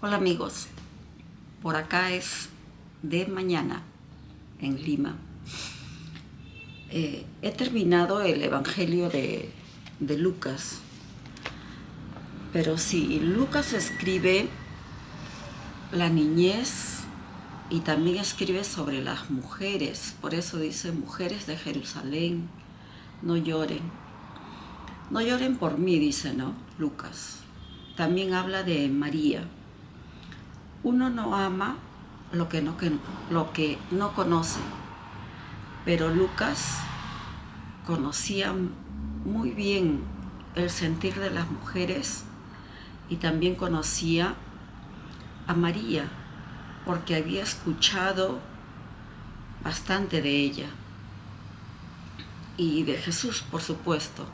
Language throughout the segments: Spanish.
Hola amigos, por acá es de mañana en Lima. He terminado el Evangelio de Lucas, pero si Lucas escribe la niñez y también escribe sobre las mujeres, por eso dice: mujeres de Jerusalén, no lloren. No lloren por mí, dice, ¿no? Lucas. También habla de María. Uno no ama lo que no conoce, pero Lucas conocía muy bien el sentir de las mujeres y también conocía a María porque había escuchado bastante de ella y de Jesús, por supuesto.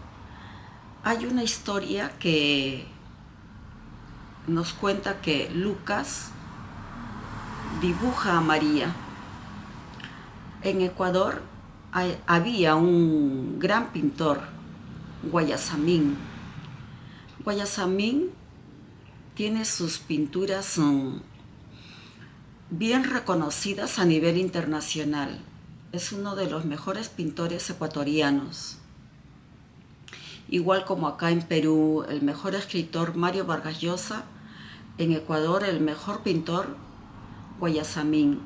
Hay una historia que nos cuenta que Lucas dibuja a María. En Ecuador había un gran pintor, Guayasamín. Guayasamín tiene sus pinturas bien reconocidas a nivel internacional. Es uno de los mejores pintores ecuatorianos. Igual como acá en Perú, el mejor escritor Mario Vargas Llosa, en Ecuador el mejor pintor Guayasamín.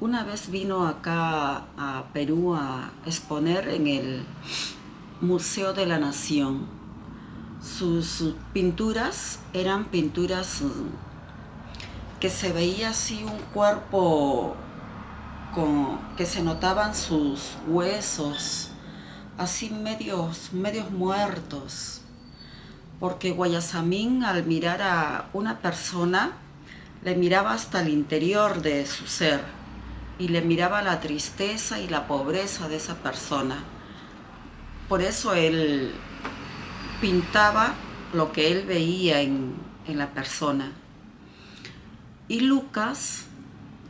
Una vez vino acá a Perú a exponer en el Museo de la Nación. Sus pinturas eran pinturas que se veía así un cuerpo que se notaban sus huesos, así medios muertos. Porque Guayasamín, al mirar a una persona, le miraba hasta el interior de su ser y le miraba la tristeza y la pobreza de esa persona. Por eso él pintaba lo que él veía en la persona. Y Lucas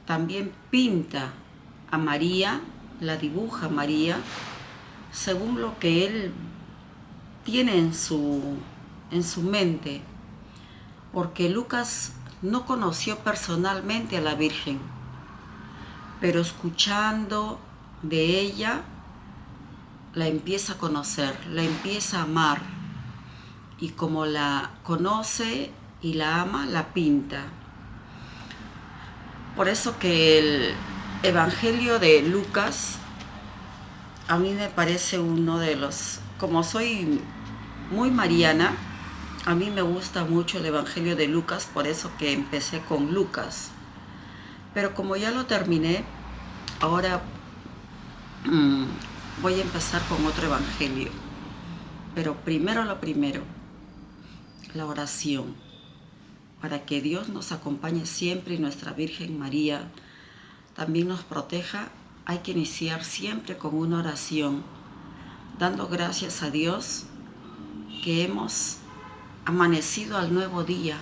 también pinta a María, la dibuja a María, según lo que él tiene en su mente, porque Lucas no conoció personalmente a la Virgen, pero escuchando de ella la empieza a conocer, la empieza a amar, y como la conoce y la ama, la pinta. Por eso que el Evangelio de Lucas a mí me parece uno de los, como soy muy mariana, a mí me gusta mucho el Evangelio de Lucas, por eso que empecé con Lucas. Pero como ya lo terminé, ahora voy a empezar con otro evangelio. Pero primero lo primero, la oración, para que Dios nos acompañe siempre y nuestra Virgen María también nos proteja. Hay que iniciar siempre con una oración, dando gracias a Dios que hemos amanecido al nuevo día.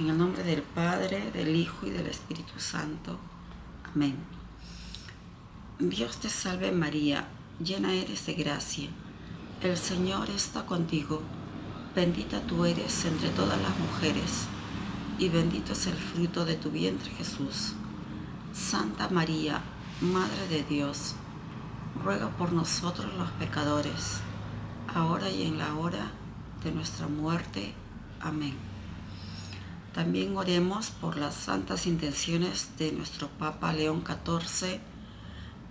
En el nombre del Padre, del Hijo y del Espíritu Santo. Amén. Dios te salve María, llena eres de gracia. El Señor está contigo. Bendita tú eres entre todas las mujeres, y bendito es el fruto de tu vientre, Jesús. Santa María, Madre de Dios, ruega por nosotros los pecadores, ahora y en la hora de nuestra muerte. Amén. También oremos por las santas intenciones de nuestro Papa León XIV,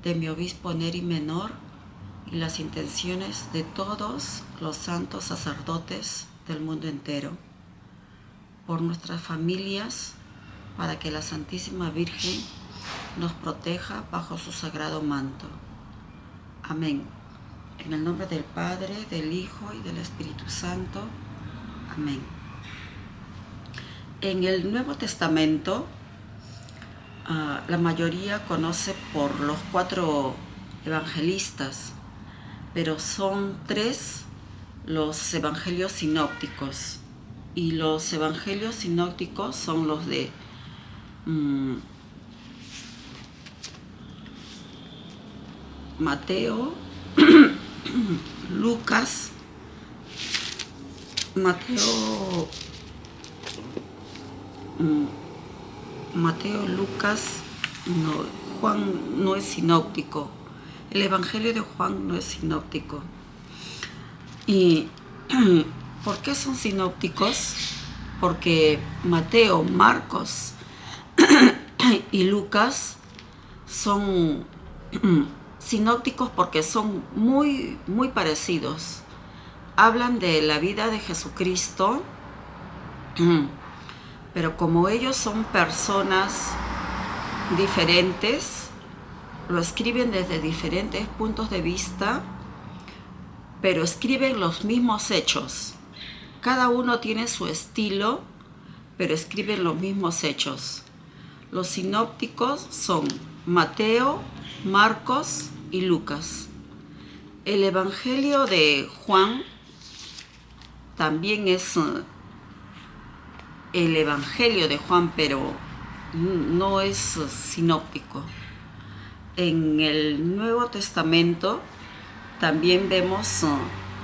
de mi obispo Neri Menor, y las intenciones de todos los santos sacerdotes del mundo entero, por nuestras familias, para que la Santísima Virgen nos proteja bajo su sagrado manto. Amén. En el nombre del Padre, del Hijo y del Espíritu Santo. Amén. En el Nuevo Testamento, la mayoría conoce por los 4 evangelistas, pero son 3 los evangelios sinópticos, y los evangelios sinópticos son los de Mateo, Lucas, Mateo, mm, Mateo, Lucas, no, Juan no es sinóptico. El Evangelio de Juan no es sinóptico. ¿Y por qué son sinópticos? Porque Mateo, Marcos y Lucas son sinópticos porque son muy, muy parecidos. Hablan de la vida de Jesucristo, pero como ellos son personas diferentes, lo escriben desde diferentes puntos de vista, pero escriben los mismos hechos. Cada uno tiene su estilo, pero escriben los mismos hechos. Los sinópticos son Mateo, Marcos y Lucas. El Evangelio de Juan también es el Evangelio de Juan, pero no es sinóptico. En el Nuevo Testamento también vemos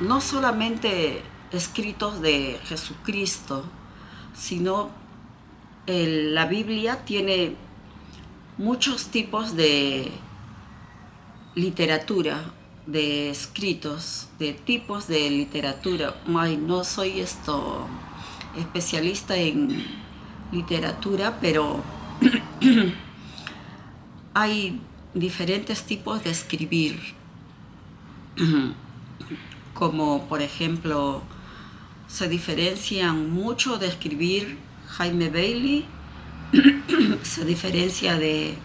no solamente escritos de Jesucristo, sino la Biblia tiene muchos tipos de literatura, de escritos, de tipos de literatura. No soy especialista en literatura, pero hay diferentes tipos de escribir, como por ejemplo se diferencian mucho de escribir Jaime Bailey, se diferencia de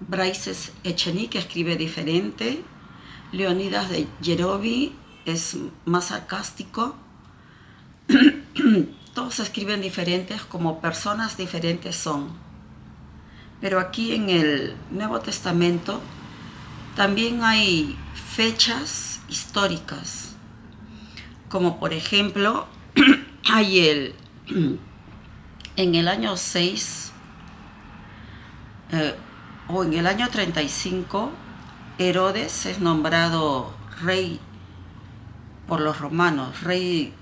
Bryce Echenique, que escribe diferente. Leonidas de Yerovi es más sarcástico. Todos escriben diferentes, como personas diferentes son. Pero aquí en el Nuevo Testamento también hay fechas históricas, como por ejemplo hay en el año 6 o en el año 35, Herodes es nombrado rey por los romanos, rey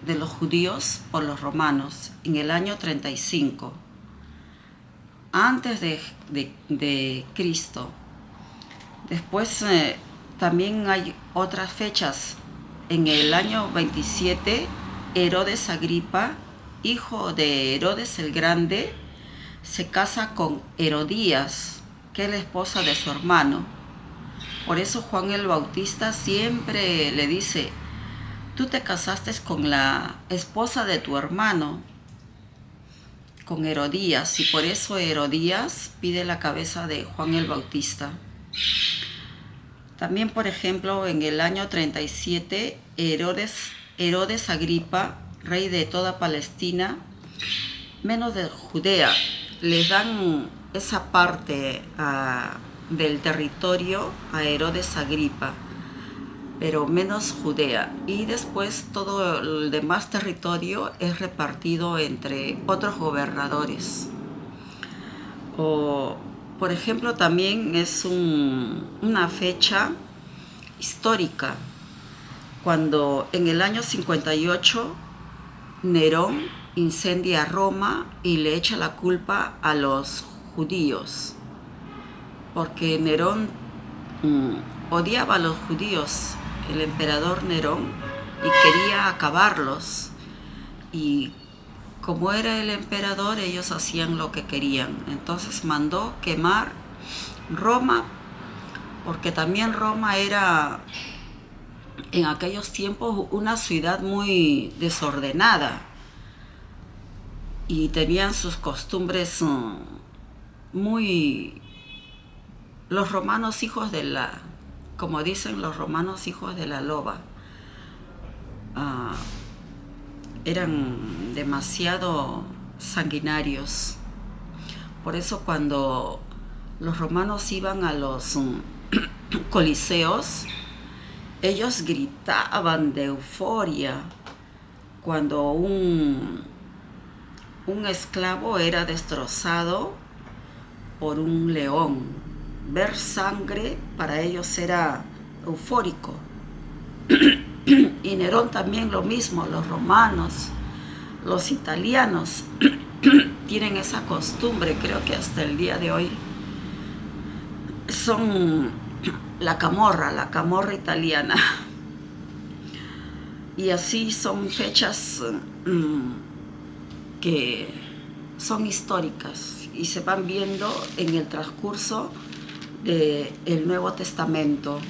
de los judíos por los romanos, en el año 35, antes de Cristo. Después también hay otras fechas. En el año 27, Herodes Agripa, hijo de Herodes el Grande, se casa con Herodías, que es la esposa de su hermano. Por eso Juan el Bautista siempre le dice: tú te casaste con la esposa de tu hermano, con Herodías, y por eso Herodías pide la cabeza de Juan el Bautista. También, por ejemplo, en el año 37, Herodes Agripa, rey de toda Palestina, menos de Judea, les dan esa parte del territorio a Herodes Agripa, pero menos Judea. Y después todo el demás territorio es repartido entre otros gobernadores. O, por ejemplo, también es una fecha histórica, cuando en el año 58 Nerón incendia Roma y le echa la culpa a los judíos, porque Nerón odiaba a los judíos, el emperador Nerón, y quería acabarlos. Y como era el emperador, ellos hacían lo que querían. Entonces mandó quemar Roma, porque también Roma era en aquellos tiempos una ciudad muy desordenada y tenían sus costumbres muy... Los romanos hijos de la... como dicen los romanos hijos de la loba. Eran demasiado sanguinarios. Por eso cuando los romanos iban a los coliseos, ellos gritaban de euforia cuando un esclavo era destrozado por un león. Ver sangre para ellos era eufórico. Y Nerón también lo mismo, los romanos Los italianos tienen esa costumbre, creo que hasta el día de hoy, son la camorra italiana. Y así son fechas que son históricas y se van viendo en el transcurso del Nuevo Testamento.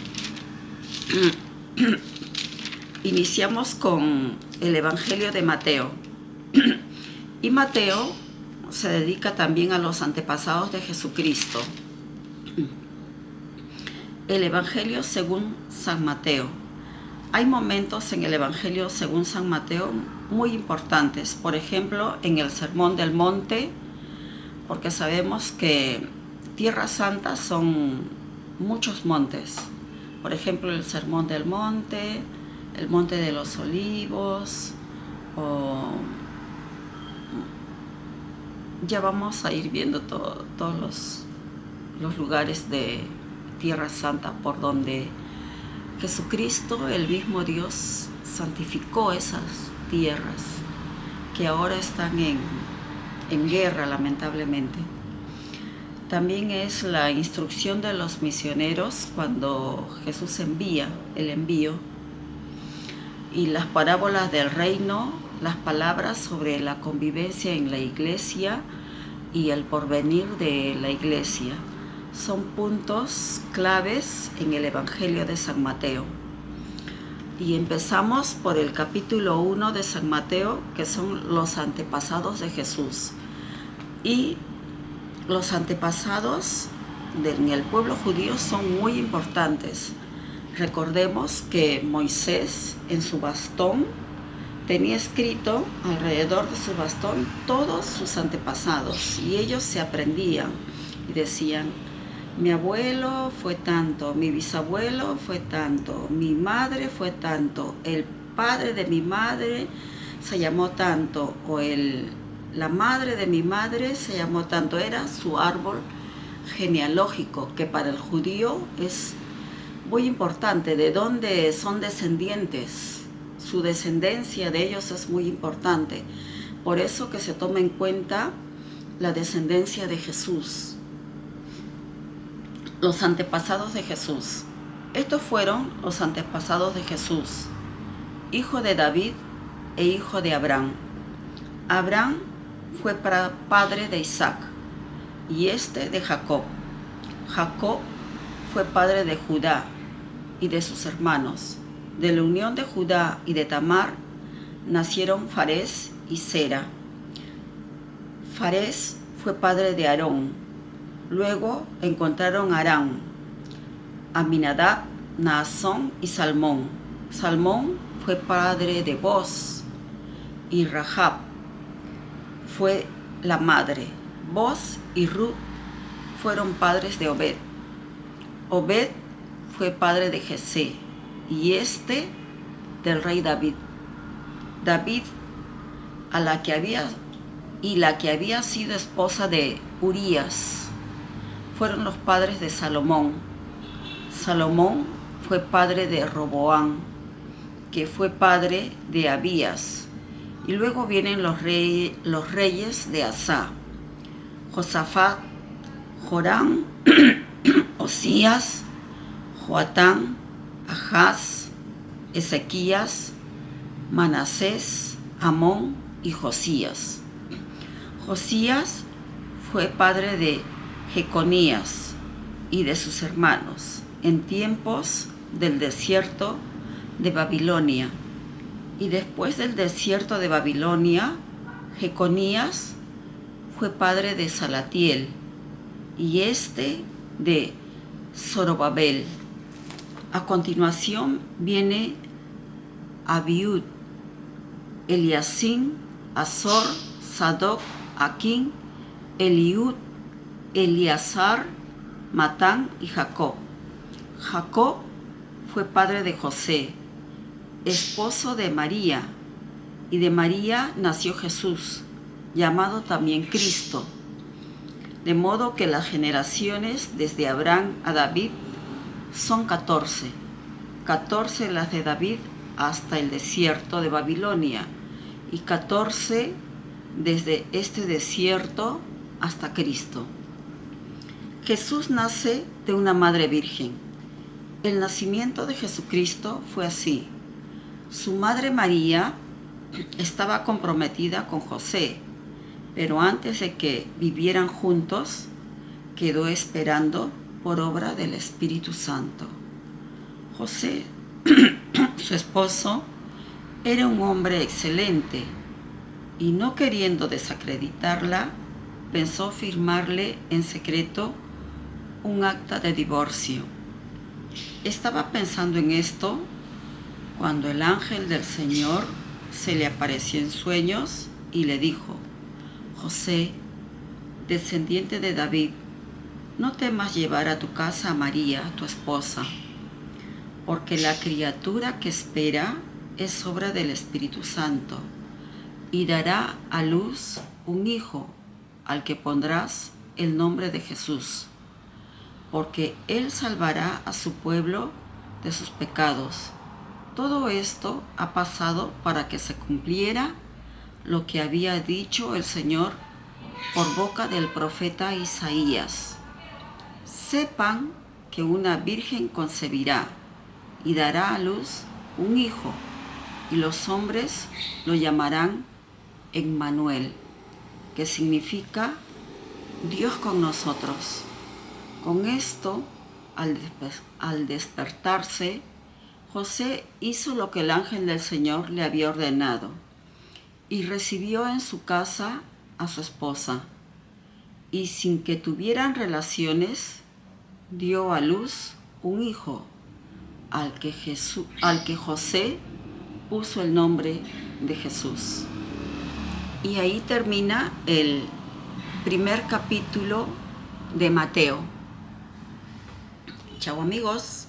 Iniciamos con el Evangelio de Mateo. Y Mateo se dedica también a los antepasados de Jesucristo. El Evangelio según San Mateo. Hay momentos en el Evangelio según San Mateo muy importantes. Por ejemplo, en el Sermón del Monte, porque sabemos que Tierra Santa son muchos montes. Por ejemplo, el Sermón del Monte, el Monte de los Olivos, o ya vamos a ir viendo todos los lugares de Tierra Santa por donde Jesucristo, el mismo Dios, santificó esas tierras que ahora están en guerra, lamentablemente. También es la instrucción de los misioneros cuando Jesús envía el envío, y las parábolas del reino, las palabras sobre la convivencia en la iglesia y el porvenir de la iglesia. Son puntos claves en el Evangelio de San Mateo. Y empezamos por el capítulo 1 de San Mateo, que son los antepasados de Jesús. Y los antepasados en el pueblo judío son muy importantes. Recordemos que Moisés en su bastón tenía escrito alrededor de su bastón todos sus antepasados, y ellos se aprendían y decían: mi abuelo fue tanto, mi bisabuelo fue tanto, mi madre fue tanto, el padre de mi madre se llamó tanto, o la madre de mi madre se llamó tanto. Era su árbol genealógico, que para el judío es muy importante, de dónde son descendientes. Su descendencia de ellos es muy importante. Por eso que se toma en cuenta la descendencia de Jesús. Los antepasados de Jesús. Estos fueron los antepasados de Jesús: hijo de David e hijo de Abraham. Abraham fue padre de Isaac, y de Jacob. Jacob fue padre de Judá y de sus hermanos. De la unión de Judá y de Tamar nacieron Farés y Zera. Farés fue padre de Aarón. Luego encontraron a Aram, Aminadab, Naasón y Salmón. Salmón fue padre de Boz, y Rahab fue la madre. Boz y Ruth fueron padres de Obed. Obed fue padre de Jesé, y del rey David. David, la que había sido esposa de Urías, fueron los padres de Salomón. Salomón fue padre de Roboam, que fue padre de Abías. Y luego vienen los reyes de Asa: Josafat, Joram, Osías, Joatán, Ahaz, Ezequías, Manasés, Amón y Josías. Josías fue padre de Jeconías y de sus hermanos en tiempos del desierto de Babilonia. Y después del desierto de Babilonia, Jeconías fue padre de Salatiel, y de Zorobabel. A continuación viene Abiud, Eliacim, Azor, Sadoc, Aquín, Eliud, Eleazar, Matán y Jacob. Jacob fue padre de José, esposo de María, y de María nació Jesús, llamado también Cristo. De modo que las generaciones desde Abraham a David son 14 las de David hasta el desierto de Babilonia, y 14 desde este desierto hasta Cristo. Jesús nace de una madre virgen. El nacimiento de Jesucristo fue así. Su madre María estaba comprometida con José, pero antes de que vivieran juntos, quedó esperando por obra del Espíritu Santo. José, su esposo, era un hombre excelente y no queriendo desacreditarla, pensó firmarle en secreto un acta de divorcio. Estaba pensando en esto cuando el ángel del Señor se le apareció en sueños y le dijo: José, descendiente de David, no temas llevar a tu casa a María, tu esposa, porque la criatura que espera es obra del Espíritu Santo, y dará a luz un hijo, al que pondrás el nombre de Jesús, porque él salvará a su pueblo de sus pecados. Todo esto ha pasado para que se cumpliera lo que había dicho el Señor por boca del profeta Isaías. Sepan que una virgen concebirá y dará a luz un hijo, y los hombres lo llamarán Emmanuel, que significa Dios con nosotros. Con esto, al despertarse, José hizo lo que el ángel del Señor le había ordenado y recibió en su casa a su esposa, y sin que tuvieran relaciones, dio a luz un hijo, al que José puso el nombre de Jesús. Y ahí termina el primer capítulo de Mateo. Chao amigos.